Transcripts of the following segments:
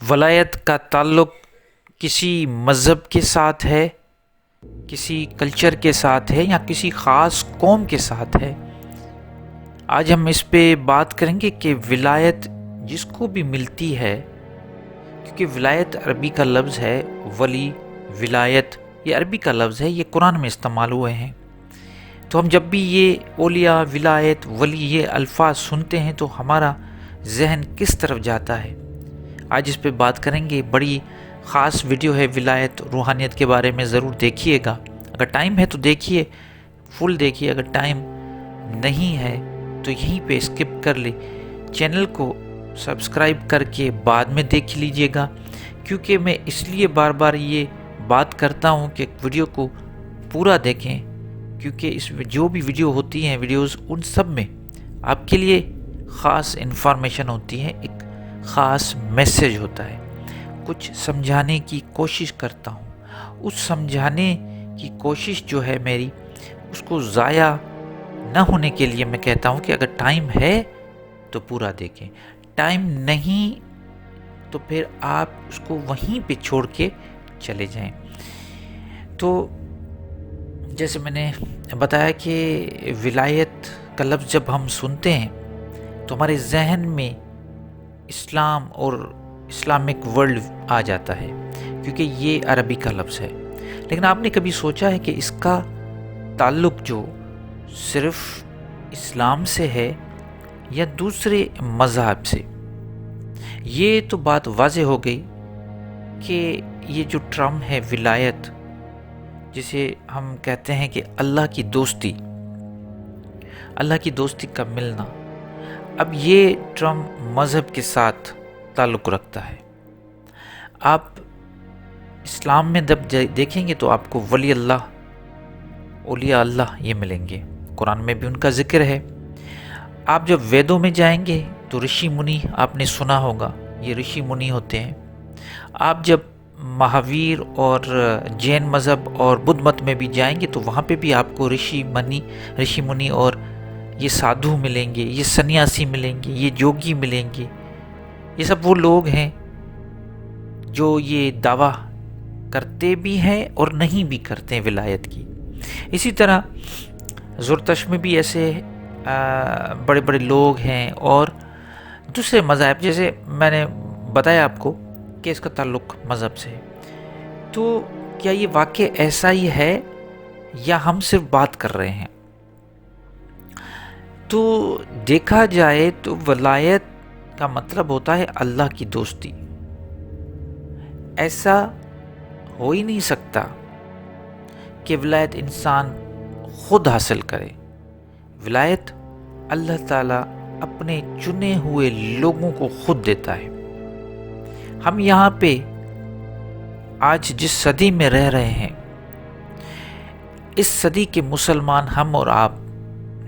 ولایت کا تعلق کسی مذہب کے ساتھ ہے، کسی کلچر کے ساتھ ہے یا کسی خاص قوم کے ساتھ ہے؟ آج ہم اس پہ بات کریں گے کہ ولایت جس کو بھی ملتی ہے، کیونکہ ولایت عربی کا لفظ ہے، ولی، ولایت یہ عربی کا لفظ ہے، یہ قرآن میں استعمال ہوئے ہیں۔ تو ہم جب بھی یہ اولیاء، ولایت، ولی یہ الفاظ سنتے ہیں تو ہمارا ذہن کس طرف جاتا ہے؟ آج اس پہ بات کریں گے۔ بڑی خاص ویڈیو ہے ولایت، روحانیت کے بارے میں، ضرور دیکھیے گا۔ اگر ٹائم ہے تو دیکھیے، فل دیکھیے، اگر ٹائم نہیں ہے تو یہیں پہ اسکپ کر لے۔ چینل کو سبسکرائب کر کے بعد میں دیکھ لیجئے گا، کیونکہ میں اس لیے بار بار یہ بات کرتا ہوں کہ ویڈیو کو پورا دیکھیں، کیونکہ اس جو بھی ویڈیو ہوتی ہیں، ویڈیوز، ان سب میں آپ کے لیے خاص انفارمیشن ہوتی ہے، ایک خاص میسیج ہوتا ہے، کچھ سمجھانے کی کوشش کرتا ہوں۔ اس سمجھانے کی کوشش جو ہے میری، اس کو ضائع نہ ہونے کے لیے میں کہتا ہوں کہ اگر ٹائم ہے تو پورا دیکھیں، ٹائم نہیں تو پھر آپ اس کو وہیں پہ چھوڑ کے چلے جائیں۔ تو جیسے میں نے بتایا کہ ولایت کا لفظ جب ہم سنتے ہیں تو ہمارے ذہن میں اسلام اور اسلامک ورلڈ آ جاتا ہے، کیونکہ یہ عربی کا لفظ ہے۔ لیکن آپ نے کبھی سوچا ہے کہ اس کا تعلق جو صرف اسلام سے ہے یا دوسرے مذہب سے؟ یہ تو بات واضح ہو گئی کہ یہ جو ٹرم ہے ولایت، جسے ہم کہتے ہیں کہ اللہ کی دوستی، اللہ کی دوستی کا ملنا، اب یہ ٹرم مذہب کے ساتھ تعلق رکھتا ہے۔ آپ اسلام میں جب دیکھیں گے تو آپ کو ولی اللہ، اولیاء اللہ یہ ملیں گے، قرآن میں بھی ان کا ذکر ہے۔ آپ جب ویدوں میں جائیں گے تو رشی منی آپ نے سنا ہوگا، یہ رشی منی ہوتے ہیں۔ آپ جب مہاویر اور جین مذہب اور بدھ مت میں بھی جائیں گے تو وہاں پہ بھی آپ کو رشی منی اور یہ سادھو ملیں گے، یہ سنیاسی ملیں گے، یہ جوگی ملیں گے۔ یہ سب وہ لوگ ہیں جو یہ دعویٰ کرتے بھی ہیں اور نہیں بھی کرتے ہیں ولایت کی۔ اسی طرح زرتشت میں بھی ایسے بڑے بڑے لوگ ہیں، اور دوسرے مذاہب، جیسے میں نے بتایا آپ کو کہ اس کا تعلق مذہب سے ہے۔ تو کیا یہ واقع ایسا ہی ہے یا ہم صرف بات کر رہے ہیں؟ تو دیکھا جائے تو ولایت کا مطلب ہوتا ہے اللہ کی دوستی۔ ایسا ہو ہی نہیں سکتا کہ ولایت انسان خود حاصل کرے۔ ولایت اللہ تعالیٰ اپنے چنے ہوئے لوگوں کو خود دیتا ہے۔ ہم یہاں پہ آج جس صدی میں رہ رہے ہیں، اس صدی کے مسلمان ہم اور آپ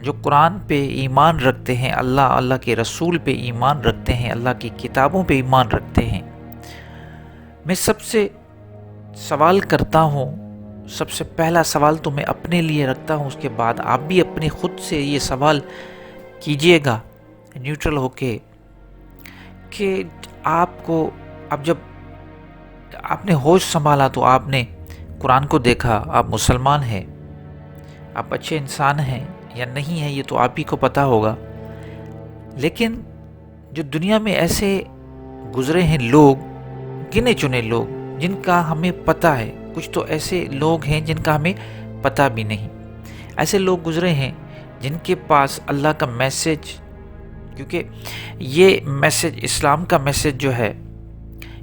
جو قرآن پہ ایمان رکھتے ہیں، اللہ کے رسول پہ ایمان رکھتے ہیں، اللہ کی کتابوں پہ ایمان رکھتے ہیں، میں سب سے سوال کرتا ہوں، سب سے پہلا سوال تو میں اپنے لیے رکھتا ہوں، اس کے بعد آپ بھی اپنے خود سے یہ سوال کیجئے گا نیوٹرل ہو کے، کہ آپ کو اب جب آپ نے ہوش سنبھالا تو آپ نے قرآن کو دیکھا، آپ مسلمان ہیں، آپ اچھے انسان ہیں یا نہیں ہیں یہ تو آپ ہی کو پتا ہوگا۔ لیکن جو دنیا میں ایسے گزرے ہیں لوگ، گنے چنے لوگ، جن کا ہمیں پتہ ہے، کچھ تو ایسے لوگ ہیں جن کا ہمیں پتہ بھی نہیں، ایسے لوگ گزرے ہیں جن کے پاس اللہ کا میسج، کیونکہ یہ میسج، اسلام کا میسج جو ہے،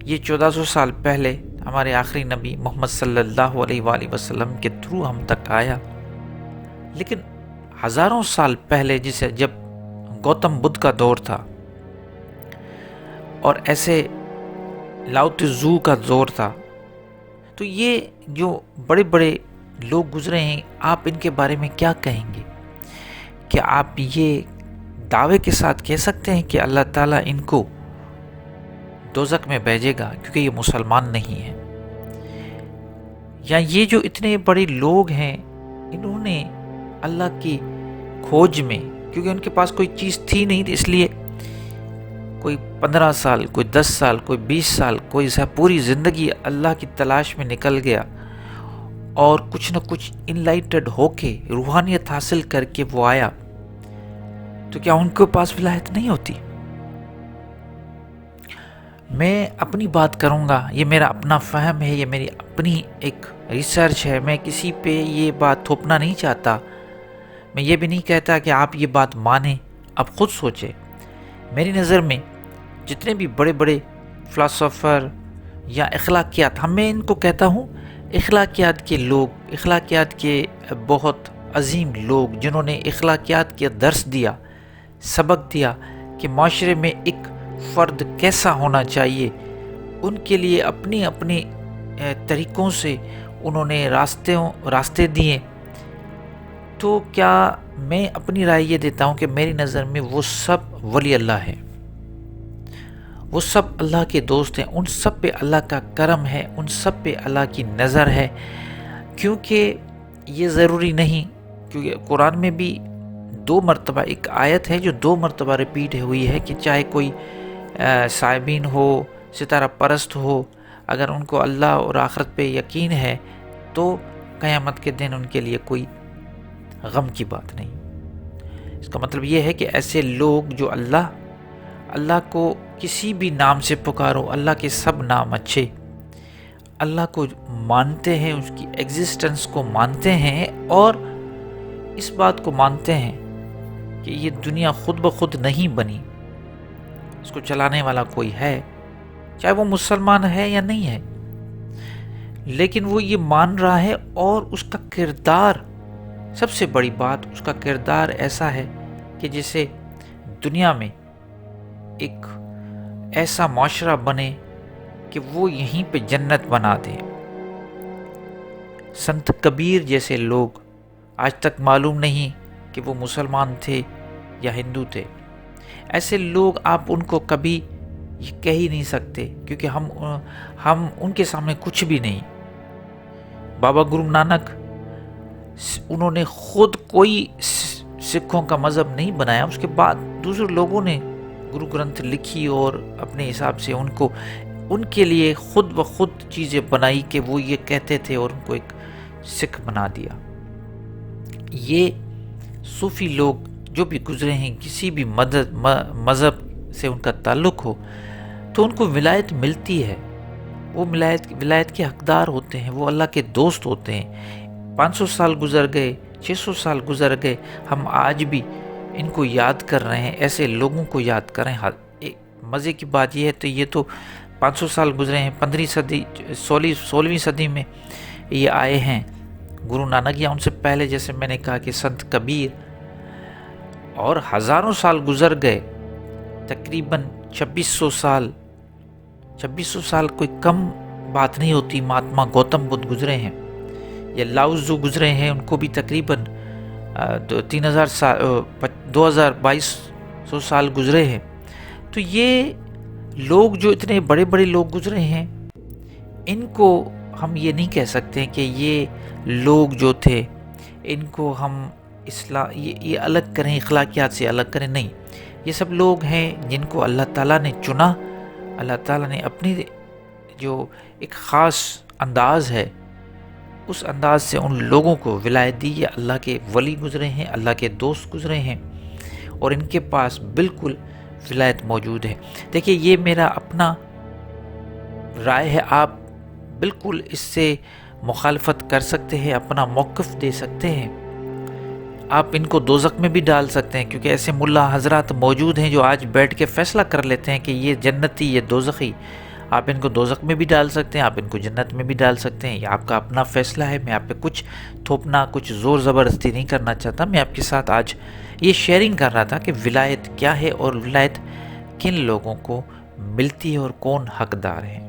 یہ 1400 سال پہلے ہمارے آخری نبی محمد صلی اللہ علیہ وآلہ وسلم کے تھرو ہم تک آیا۔ لیکن ہزاروں سال پہلے، جسے جب گوتم بدھ کا دور تھا اور ایسے لاؤ تزو کا دور تھا، تو یہ جو بڑے بڑے لوگ گزرے ہیں، آپ ان کے بارے میں کیا کہیں گے؟ کہ آپ یہ دعوے کے ساتھ کہہ سکتے ہیں کہ اللہ تعالیٰ ان کو دوزخ میں بھیجے گا کیونکہ یہ مسلمان نہیں ہیں؟ یا یہ جو اتنے بڑے لوگ ہیں، انہوں نے اللہ کی کھوج میں، کیونکہ ان کے پاس کوئی چیز تھی نہیں، اس لیے کوئی 15 سال، کوئی 10 سال، کوئی 20 سال، کوئی پوری زندگی اللہ کی تلاش میں نکل گیا اور کچھ نہ کچھ انلائٹڈ ہو کے روحانیت حاصل کر کے وہ آیا، تو کیا ان کے پاس ولایت نہیں ہوتی؟ میں اپنی بات کروں گا، یہ میرا اپنا فہم ہے، یہ میری اپنی ایک ریسرچ ہے، میں کسی پہ یہ بات تھوپنا نہیں چاہتا، میں یہ بھی نہیں کہتا کہ آپ یہ بات مانیں، آپ خود سوچیں۔ میری نظر میں جتنے بھی بڑے بڑے فلاسفر یا اخلاقیات، میں ان کو کہتا ہوں اخلاقیات کے لوگ، اخلاقیات کے بہت عظیم لوگ جنہوں نے اخلاقیات کے درس دیا، سبق دیا کہ معاشرے میں ایک فرد کیسا ہونا چاہیے، ان کے لیے اپنی اپنی طریقوں سے انہوں نے راستے دیے، تو کیا میں اپنی رائے یہ دیتا ہوں کہ میری نظر میں وہ سب ولی اللہ ہے، وہ سب اللہ کے دوست ہیں، ان سب پہ اللہ کا کرم ہے، ان سب پہ اللہ کی نظر ہے، کیونکہ یہ ضروری نہیں، کیونکہ قرآن میں بھی 2 مرتبہ ایک آیت ہے جو 2 مرتبہ ریپیٹ ہوئی ہے کہ چاہے کوئی صائبین ہو، ستارہ پرست ہو، اگر ان کو اللہ اور آخرت پہ یقین ہے تو قیامت کے دن ان کے لیے کوئی غم کی بات نہیں۔ اس کا مطلب یہ ہے کہ ایسے لوگ جو اللہ کو کسی بھی نام سے پکارو، اللہ کے سب نام اچھے، اللہ کو مانتے ہیں، اس کی ایگزسٹنس کو مانتے ہیں اور اس بات کو مانتے ہیں کہ یہ دنیا خود بخود نہیں بنی، اس کو چلانے والا کوئی ہے، چاہے وہ مسلمان ہے یا نہیں ہے، لیکن وہ یہ مان رہا ہے، اور اس کا کردار، سب سے بڑی بات، اس کا کردار ایسا ہے کہ جسے دنیا میں ایک ایسا معاشرہ بنے کہ وہ یہیں پہ جنت بنا دے۔ سنت کبیر جیسے لوگ آج تک معلوم نہیں کہ وہ مسلمان تھے یا ہندو تھے، ایسے لوگ آپ ان کو کبھی یہ کہہ ہی نہیں سکتے، کیونکہ ہم ان کے سامنے کچھ بھی نہیں۔ بابا گرو نانک، انہوں نے خود کوئی سکھوں کا مذہب نہیں بنایا، اس کے بعد دوسرے لوگوں نے گرو گرنتھ لکھی اور اپنے حساب سے ان کے لیے خود بخود چیزیں بنائی کہ وہ یہ کہتے تھے اور ان کو ایک سکھ بنا دیا۔ یہ صوفی لوگ جو بھی گزرے ہیں، کسی بھی مذہب سے ان کا تعلق ہو تو ان کو ولایت ملتی ہے، وہ ولایت کے حقدار ہوتے ہیں، وہ اللہ کے دوست ہوتے ہیں۔ 500 سال گزر گئے، 600 سال گزر گئے، ہم آج بھی ان کو یاد کر رہے ہیں، ایسے لوگوں کو یاد کر رہے ہیں۔ مزے کی بات یہ ہے تو یہ تو 500 سال گزرے ہیں، 15ویں صدی 16ویں صدی میں یہ آئے ہیں گرو نانک، یا ان سے پہلے جیسے میں نے کہا کہ سنت کبیر، اور ہزاروں سال گزر گئے، تقریباً 2600 سال کوئی کم بات نہیں ہوتی۔ مہاتما گوتم بدھ گزرے ہیں، یا لاؤ تزو گزرے ہیں، ان کو بھی تقریباً 2200 سال گزرے ہیں۔ تو یہ لوگ جو اتنے بڑے بڑے لوگ گزرے ہیں، ان کو ہم یہ نہیں کہہ سکتے کہ یہ لوگ جو تھے ان کو ہم یہ الگ کریں، اخلاقیات سے الگ کریں، نہیں، یہ سب لوگ ہیں جن کو اللہ تعالیٰ نے چنا، اللہ تعالیٰ نے اپنی جو ایک خاص انداز ہے اس انداز سے ان لوگوں کو ولایت دی، یہ اللہ کے ولی گزرے ہیں، اللہ کے دوست گزرے ہیں، اور ان کے پاس بالکل ولایت موجود ہے۔ دیکھیے، یہ میرا اپنا رائے ہے، آپ بالکل اس سے مخالفت کر سکتے ہیں، اپنا موقف دے سکتے ہیں، آپ ان کو دوزخ میں بھی ڈال سکتے ہیں، کیونکہ ایسے ملا حضرات موجود ہیں جو آج بیٹھ کے فیصلہ کر لیتے ہیں کہ یہ جنتی، یہ دوزخی۔ آپ ان کو دوزخ میں بھی ڈال سکتے ہیں، آپ ان کو جنت میں بھی ڈال سکتے ہیں، یہ آپ کا اپنا فیصلہ ہے۔ میں آپ پہ کچھ تھوپنا، کچھ زور زبردستی نہیں کرنا چاہتا، میں آپ کے ساتھ آج یہ شیئرنگ کر رہا تھا کہ ولایت کیا ہے اور ولایت کن لوگوں کو ملتی ہے اور کون حقدار ہیں۔